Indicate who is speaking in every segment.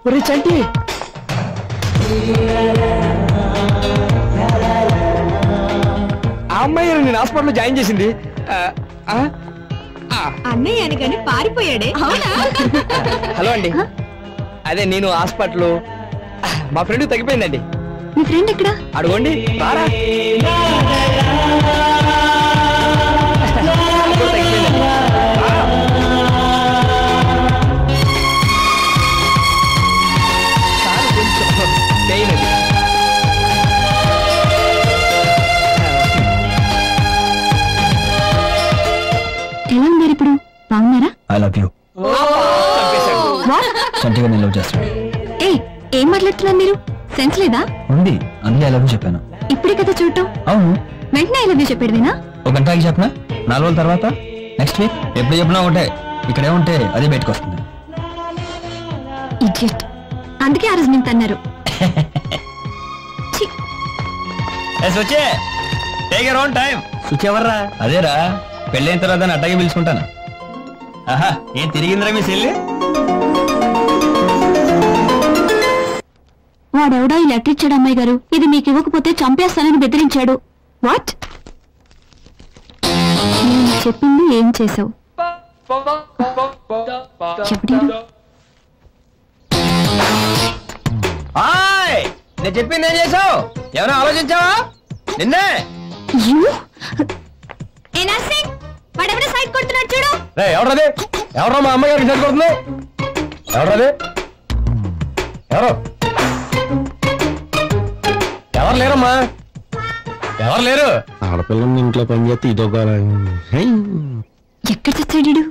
Speaker 1: ఒరే చంటి, ఆ అమ్మాయి నేను హాస్పిటల్లో జాయిన్ చేసింది.
Speaker 2: అన్నయ్య అనగానే పారిపోయాడే.
Speaker 1: హలో అండి, అదే నేను హాస్పిటల్ మా ఫ్రెండ్ తగ్గిపోయిందండి.
Speaker 2: మీ ఫ్రెండ్ ఎక్కడ?
Speaker 1: అడుగోండి, రారా.
Speaker 2: ఎలా ఉన్నారు ఇప్పుడు? బాగున్నారా?
Speaker 3: I love you. చంటిగా నేను లవ్ చేస్తాను.
Speaker 2: ఏ ఏం మాట్లాడుతున్నారు మీరు? సెన్స్ లేదా?
Speaker 3: ఉంది, అందుకే ఐ లవ్ యూ చెప్పాను.
Speaker 2: ఇప్పుడే కదా చూడటం.
Speaker 3: అవును,
Speaker 2: వెంటనే ఐ లవ్ యూ చెప్పేదినా?
Speaker 3: ఒక గంటకి చెప్పనా? 4 రోజుల తర్వాత, నెక్స్ట్ వీక్, ఎప్పుడు చెప్పినా ఒకటే. ఇక్కడే ఉంటే అదే బయటకు వస్తుంది.
Speaker 2: ఇడియట్. అందుకే ఆ రోజు నేను తన్నారు.
Speaker 3: ఎవర్రా? అదేరా, పెళ్ళైన తర్వాత అట్టగే పిలుచుకుంటాను. ఆహా, ఏం తిరిగిందిరా మీ చెల్లి?
Speaker 2: వాడెవడో ఈ లెటర్ ఇచ్చాడు అమ్మాయి గారు. ఇది మీకు ఇవ్వకపోతే చంపేస్తానని బెదిరించాడు. వాట్? నేను చెప్పింది ఏం చేసావు?
Speaker 1: నేను చెప్పింది ఏం చేసావు? ఏమైనా ఆలోచించావా? నిన్నే
Speaker 2: వాడెవడో సైడ్ కొడుతున్నాడు చూడు.
Speaker 1: ఎవరది? ఎవరో మా అమ్మగారికి సైడ్ కొడుతుంది. ఎవరది? ఎవరు? ఎవరు లేరమ్మా, ఎవరు లేరు.
Speaker 4: ఆడపిల్లని ఇంట్లో పని చేస్తే ఇదొక
Speaker 2: ఎక్కడ చచ్చాడు?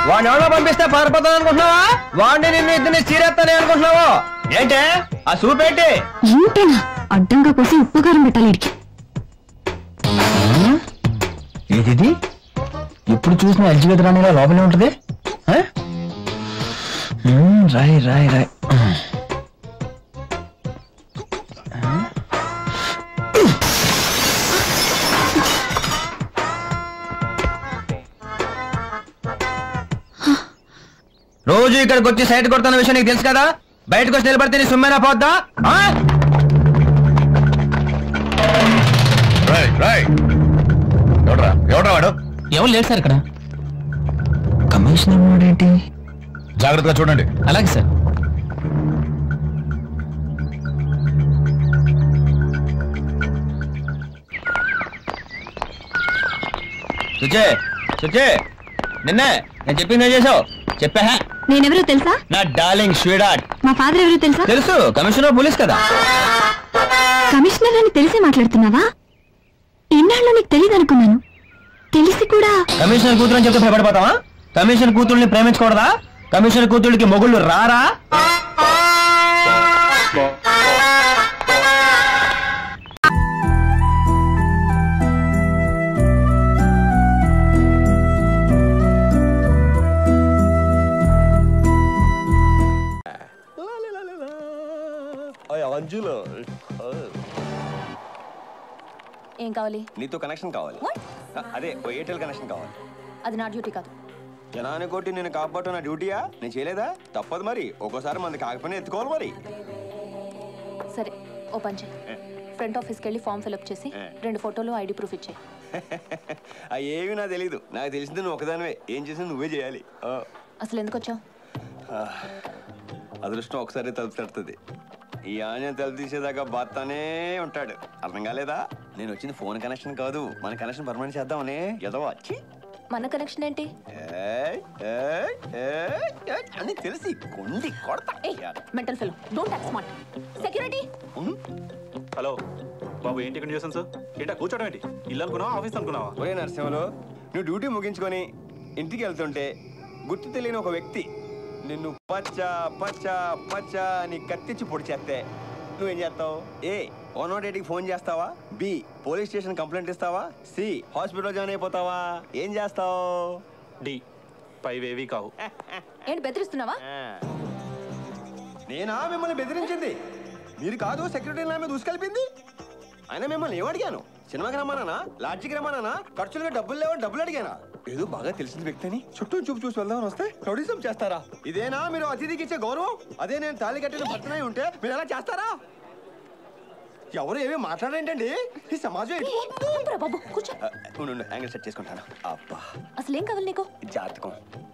Speaker 1: వాడిని ఎవరో పంపిస్తే పారిపోతాను అనుకుంటున్నావా? వాడిని నిన్ను ఇద్దరిని చీరేస్తానే అనుకుంటున్నావా? ఏంటే ఆ సూప్ ఏంటి?
Speaker 2: ఏంటేనా అడ్డంగా కోసి ఉప్పుగారం పెట్టాలి ఇడికి.
Speaker 3: ఏది ఇప్పుడు చూసిన ఎలిజబెత్ రాణిగా లోపలే ఉంటది. రాయ్ రాయ్ రాయ్.
Speaker 1: రోజు ఇక్కడికి వచ్చి సైట్ కొడుతున్న విషయం నీకు తెలుసు కదా. బయటకు వచ్చి నిలబడితే నీ సుమ్మేనా పోద్దా?
Speaker 4: ఎవడ్రా వాడు?
Speaker 3: ఎవరు లేదు సార్ ఇక్కడ. కమిషనర్ ఏంటి?
Speaker 4: జాగ్రత్తగా చూడండి.
Speaker 3: అలాగే సార్.
Speaker 1: సుచే సుచే, నిన్నే నేను చెప్పింది ఏం చేసావు? చెప్పా.
Speaker 2: నేనెవరో తెలుసా?
Speaker 1: నా డార్లింగ్ స్వీడార్ట్.
Speaker 2: మా ఫాదర్ ఎవరో తెలుసా?
Speaker 1: తెలుసు, కమిషనర్ పోలీస్ కదా.
Speaker 2: కమిషనర్ అని తెలిసి మాట్లాడుతున్నావా? ఇన్నాళ్ళు నీకు తెలియదు అనుకున్నాను. తెలిసి కూడా
Speaker 1: కమిషనర్ కూతురు అని చెప్తే భయపడిపోతావా? కమిషనర్ కూతుర్ని ప్రేమించకూడదా? కమిషనర్ కూతుళ్ళకి మొగుళ్ళు రారా?
Speaker 5: ఏం కావాలి?
Speaker 6: నీతో కనెక్షన్ కావాలి. అదే ఎయిర్టెల్ కనెక్షన్ కావాలి.
Speaker 5: అది నా డ్యూటీ కాదు.
Speaker 6: జనాన్ని కొట్టి నేను కాపాడటం నా డ్యూటీయా? నేను చేయలేదా? తప్పదు మరి. ఒక్కోసారి మంది కాకపోయినా ఎత్తుకోవాలి మరి.
Speaker 5: సరే, ఓ పని చేయి. ఫ్రంట్ ఆఫీస్కి వెళ్ళి ఫామ్ ఫిల్అప్ చేసి 2 ఫోటోలు ఐడి ప్రూఫ్ ఇచ్చేయి.
Speaker 6: అవి ఏమి నాకు తెలీదు. నాకు తెలిసింది నువ్వు ఒకదానివే. ఏం చేసింది నువ్వే చేయాలి.
Speaker 5: అసలు ఎందుకు వచ్చావు?
Speaker 6: అదృష్టం ఒకసారి తలుపు తడుతుంది. ఈ ఆంజనేయ తలుపు తీసేదాకా బాత్తానే ఉంటాడు. అర్థం కాలేదా? నేను వచ్చింది ఫోన్ కనెక్షన్ కాదు, మన కనెక్షన్ పర్మనెంట్ చేద్దామని. ఏదో వచ్చి
Speaker 5: మన కనెక్షన్ ఏంటి
Speaker 6: అని తెలిసి కొండి కొడతా.
Speaker 5: Mental fellow, don't act smart. Security.
Speaker 7: Hello బాబు, ఏంటి ఇక్కడ చేసాను సార్? ఏంటా కూర్చోడం ఏంటి? ఇల్లు అనుకున్నావా, ఆఫీస్ అనుకున్నావా?
Speaker 6: ఒరే నరసింహలో, నువ్వు డ్యూటీ ముగించుకొని ఇంటికి వెళ్తుంటే గుర్తు తెలియని ఒక వ్యక్తి నిన్ను పచ్చ పచ్చ పచ్చ అని కత్తిచ్చి పొడి చేస్తే నువ్వేం చేస్తావు? ఏ 108కి ఫోన్ చేస్తావా? బి పోలీస్ స్టేషన్ కంప్లైంట్ ఇస్తావా? సి హాస్పిటల్ జాయిన్ అయిపోతావా? ఏం చేస్తావు?
Speaker 7: డి పైవేవి కావు.
Speaker 5: ఏంటి బెదిరిస్తున్నావా?
Speaker 6: నేనా మిమ్మల్ని బెదిరించింది? మీరు కాదు, సెక్యూరిటీ నా మీద దూసుకెళ్ళింది. అయినా మిమ్మల్ని ఏమడిగాను? సినిమాకి రమ్మన్నానా? లాడ్జికి రమ్మన్నానా? ఖర్చులుగా డబ్బులు లేవని డబ్బులు అడిగానా? ఏదో బాగా తెలిసిన వ్యక్తి అని చుట్టూ చూపు చూసి వెళ్దామని వస్తే రౌడీజం చేస్తారా? ఇదేనా మీరు అతిథికి ఇచ్చే గౌరవం? అదే నేను తాళి కట్టిన భర్తనై ఉంటే మీరు ఎలా చేస్తారా? ఎవరు ఏమీ మాట్లాడేంటండి? ఈ సమాజం
Speaker 5: బాబు కూర్చో.
Speaker 6: యాంగిల్ సెట్ చేసుకుంటాను. అబ్బా
Speaker 5: అసలు ఏం కావాలి నీకు?
Speaker 6: జాతకం.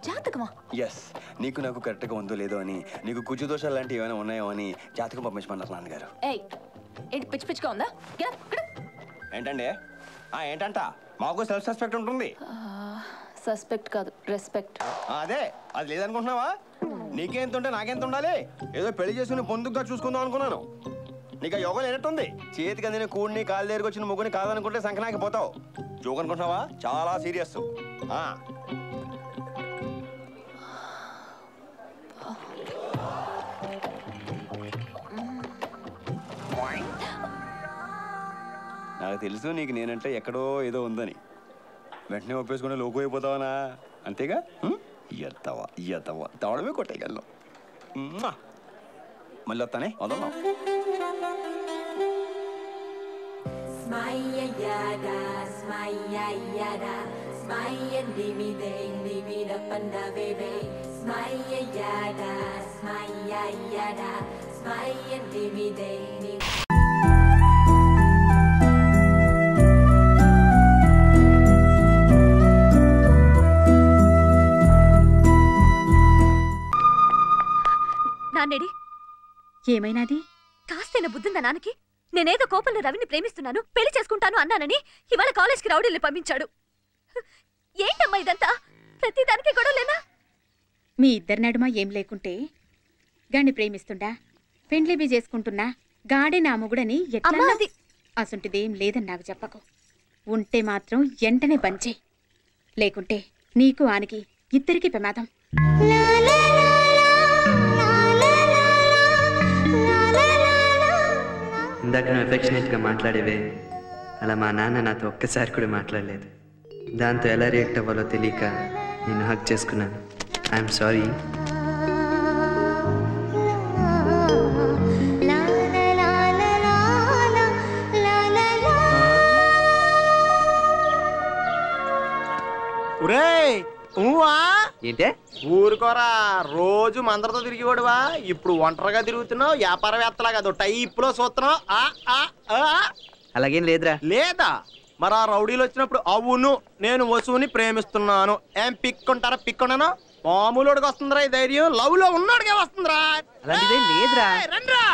Speaker 5: జాతకమా?
Speaker 6: ఎస్, నీకు నాకు కరెక్ట్గా ఉందో లేదో అని, నీకు కుజు దోషాలు లాంటివి ఏమైనా ఉన్నాయో అని జాతకం పంపించమన్నారు నాన్నగారు.
Speaker 5: ఏయ్ ఏంటి పిచ్చి పిచ్చిగా ఉందా?
Speaker 6: ఏంటండి? ఏంటంట? మాకు సెల్ఫ్ సస్పెక్ట్ ఉంటుంది.
Speaker 5: సస్పెక్ట్ కాదు, రెస్పెక్ట్.
Speaker 6: అదే, అది లేదనుకుంటున్నావా? నీకెంత ఉంటే నాకెంత ఉండాలి? ఏదో పెళ్లి చేసుకుని పొందుగా చూసుకుందాం అనుకున్నాను. నీకు ఆ యోగం లేనట్టుంది. చేతికి అందిన కూడిని కాలు దగ్గరికి వచ్చిన ముగ్గుని కాదనుకుంటే సంకనాకి పోతావు. జోక్ అనుకుంటున్నావా? చాలా సీరియస్. నాకు తెలుసు నీకు నేనంటే ఎక్కడో ఏదో ఉందని. వెంటనే ఒప్పేసుకుని లోకు అయిపోతావనా? అంతేగా? ఎత్తవా ఎత్తవా తవడమే కొట్టేయగలను. మళ్ళీ వస్తానే వదలం.
Speaker 2: నాన్నేడి ఏమైనాది? కాస్తైనా బుద్ధిందా నాన్నకి? నేనేదో కోపంలో రవిని ప్రేమిస్తున్నాను, పెళ్లి చేసుకుంటాను అన్నానని ఇవాళ కాలేజ్కి రౌడీల్ని పంపించాడు. ఏంటమ్మా ఇదంతా? ప్రతిదానికి గొడవలేనా?
Speaker 8: మీ ఇద్దరి నడుమ ఏం లేకుంటే గాని ప్రేమిస్తుండా, పెండ్లిబి చేసుకుంటున్నా, గాడే నా మొగుడని ఎట్లా? అసంటిదేం లేదని నాకు చెప్పకు. ఉంటే మాత్రం ఎంటనే బంచే, లేకుంటే నీకు ఆనికి ఇద్దరికి ప్రమాదం.
Speaker 9: ఇందాక నువ్వు ఎఫెక్షనేట్గా మాట్లాడేవే, అలా మా నాన్న నాతో ఒక్కసారి కూడా మాట్లాడలేదు. దాంతో ఎలా రియాక్ట్ అవ్వాలో తెలియక నేను హక్ చేసుకున్నాను. I'm sorry.
Speaker 10: ఏంటే ఊరుకోరా, రోజు మందరితో తిరిగివాడువా, ఇప్పుడు ఒంటరిగా తిరుగుతున్నావు. వ్యాపారవేత్తలాగా అదో టైప్ లో చూస్తున్నావు.
Speaker 9: అలాగేం లేదురా.
Speaker 10: లేదా మరి ఆ రౌడీలు వచ్చినప్పుడు అవును నేను వసువుని ప్రేమిస్తున్నాను ఏం పిక్కుంటారా? పిక్కున్నాను. మామూలుడికి వస్తుందిరా ఈ ధైర్యం, లవ్ లో ఉన్నాడుగా వస్తుందిరా.
Speaker 9: అలాంటిదేం లేదురా.
Speaker 10: రండ్రా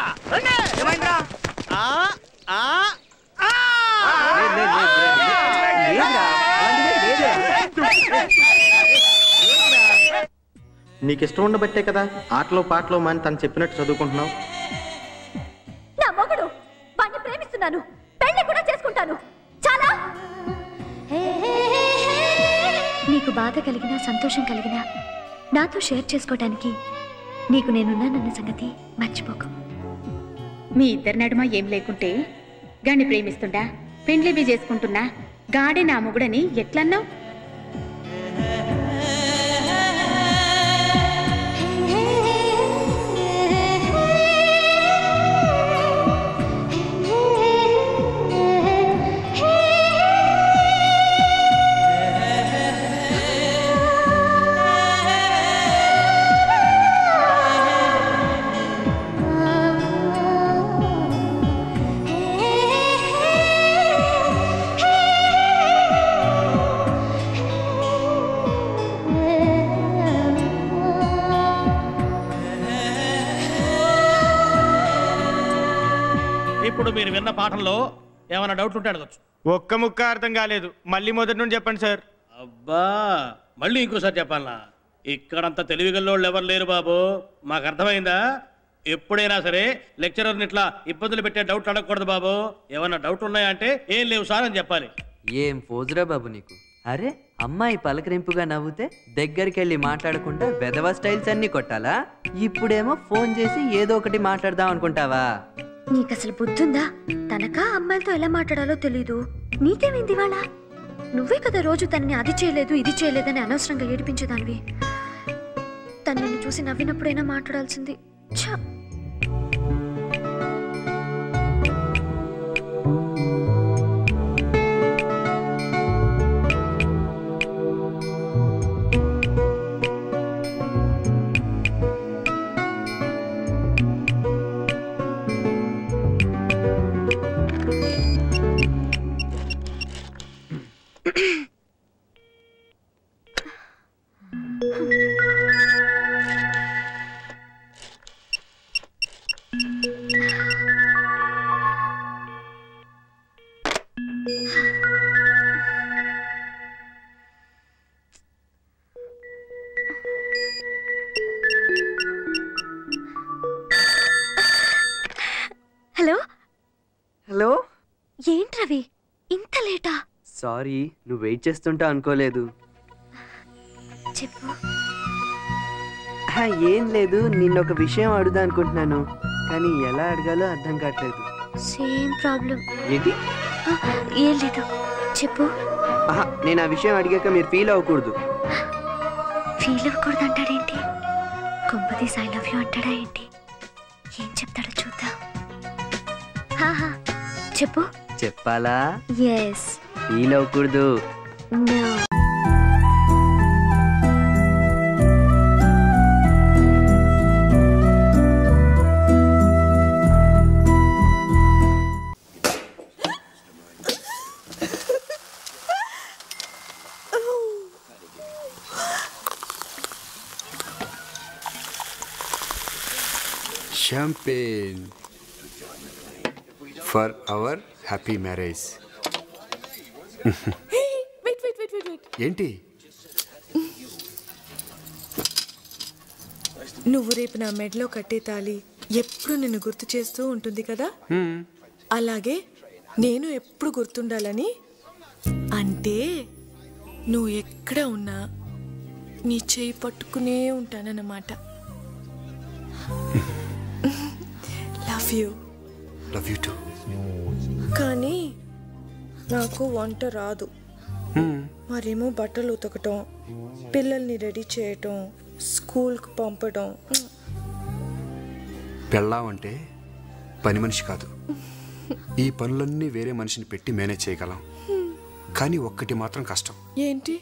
Speaker 10: నీకు ఇష్టం ఉండబట్టే కదా ఆటలో పాటలో మాని తను చెప్పినట్టు చదువుకుంటున్నావు.
Speaker 2: నా మొగుడు, వాణ్ణి ప్రేమిస్తున్నాను, పెళ్లి కూడా చేసుకుంటాను. చాలా నీకు బాధ కలిగినా సంతోషం కలిగినా నాతో షేర్ చేసుకోవడానికి నీకు నేనున్నానన్న సంగతి మర్చిపోకు.
Speaker 8: మీ ఇద్దరి నడుమ ఏం లేకుంటే గాని ప్రేమిస్తుండా, పెండ్లిబి చేసుకుంటున్నా, గాడే నా మొగుడని ఎట్లన్నావు?
Speaker 11: ఇప్పుడు మీరు విన్న పాఠంలో ఏమైనా డౌట్ ఉంటే అడగచ్చు.
Speaker 10: ఒక్క ముక్క అర్థం కాలేదు, మళ్ళీ మొదటి నుండి చెప్పండి సార్.
Speaker 11: అబ్బా మళ్ళీ ఇంకోసారి చెప్పాలా? ఇక్కడంత తెలివిగల్లోళ్ళు ఎవరు లేరు బాబు, మాకు అర్థమైందా? ఎప్పుడైనా సరే లెక్చరర్ని ఇట్లా ఇబ్బందులు పెట్టే డౌట్ అడగకూడదు బాబు. ఏమన్నా డౌట్ ఉన్నాయా అంటే ఏం లేవు సార్ అని చెప్పాలి.
Speaker 9: ఏం పోజురా బాబు నీకు. అరే అమ్మాయి పలకరింపుగా నవ్వుతే దగ్గరికి వెళ్ళి మాట్లాడకుండా వెధవ స్టైల్స్ అన్ని కొట్టాలా? ఇప్పుడేమో ఫోన్ చేసి ఏదో ఒకటి మాట్లాడదాం అనుకుంటావా?
Speaker 2: నీకసలు బుద్ధుందా? తనకా అమ్మాయిలతో ఎలా మాట్లాడాలో తెలీదు. నీకేమైంది వాళ్ళ? నువ్వే కదా రోజు తనని అది చేయలేదు ఇది చేయలేదని అనవసరంగా ఏడిపించేదానివి. తను నిన్ను చూసి నవ్వినప్పుడైనా మాట్లాడాల్సింది. ఛ!
Speaker 9: సారీ, నువ్వు వెయిట్ చేస్తుంటా అనుకోలేదు.
Speaker 2: చెప్పు.
Speaker 9: ఏం లేదు, నిన్న ఒక విషయం అడుగుదా అనుకుంటున్నాను, కానీ ఎలా అడగాలో అర్థం కావట్లేదు.
Speaker 2: Same problem.
Speaker 9: ఏంటి?
Speaker 2: ఏం లేదు, చెప్పు.
Speaker 9: నేను ఆ విషయం అడిగాక మీరు ఫీల్ అవ్వకూడదు.
Speaker 2: ఫీల్ అవ్వకూడదు అంటాడేంటి? కొంపతీస్ ఐ లవ్ యూ అంటాడా ఏంటి? ఏం చెప్తాడో చూద్దాం. చెప్పు.
Speaker 9: చెప్పాలా?
Speaker 2: ఎస్.
Speaker 9: ఫీల్ అవ్వకూడదు.
Speaker 2: No.
Speaker 12: Champagne for our happy marriage.
Speaker 13: wait.
Speaker 12: ఏంటి?
Speaker 13: నువ్వు రేపు నా మెడలో కట్టే తాళి ఎప్పుడు నిన్ను గుర్తు చేస్తూ ఉంటుంది కదా, అలాగే నేను ఎప్పుడు గుర్తుండాలని, అంటే నువ్వు ఎక్కడ ఉన్నా నీ చేయి పట్టుకునే ఉంటానన్నమాట.
Speaker 12: Love you two.
Speaker 13: కానీ నాకు వంట రాదు. మరేమో బట్టలు ఉతకటం, పిల్లల్ని రెడీ చేయటం, స్కూల్కి పంపడం.
Speaker 12: పెళ్ళామంటే పని మనిషి కాదు. ఈ పనులన్నీ వేరే మనిషిని పెట్టి మేనేజ్ చేయగలం, కానీ ఒక్కటి మాత్రం కష్టం.
Speaker 13: ఏంటి?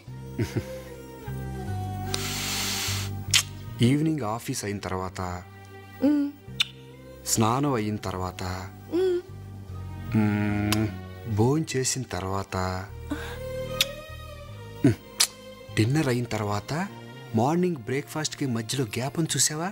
Speaker 12: ఈవినింగ్ ఆఫీస్ అయిన తర్వాత, స్నానం అయిన తర్వాత, భోజనం చేసిన తర్వాత, డిన్నర్ అయిన తర్వాత, మార్నింగ్ బ్రేక్ఫాస్ట్కి మధ్యలో గ్యాప్ అని చూసావా?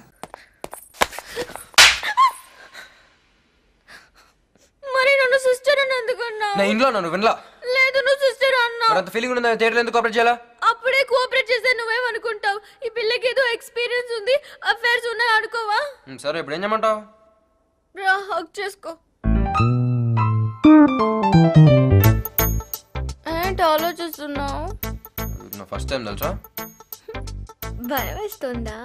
Speaker 2: మరి నన్ను సిస్టర్ అని ఎందుకన్నా?
Speaker 3: నా ఇంట్లో నన్ను వినలా.
Speaker 2: లేదు, నువ్వు సిస్టర్ అన్నా.
Speaker 3: అంత ఫీలింగ్ ఉందా? థియేటర్ ఎందుకు కోఆపరేట్ చేయాలా?
Speaker 2: అప్పుడే కోఆపరేట్ చేస్తే నువ్వేమనుకుంటావు? ఈ పిల్లకి ఏదో ఎక్స్పీరియన్స్ ఉంది, అఫైర్స్ ఉన్నాయి అనుకోవా?
Speaker 3: సరే, ఇప్పుడు ఏం చేయమంటావు?
Speaker 2: రా, హక్ చేసుకో. ఏంటి ఆలోచిస్తున్నావు?
Speaker 3: నా ఫస్ట్ టైం తెలుసా?
Speaker 2: భయం వేస్తుందా?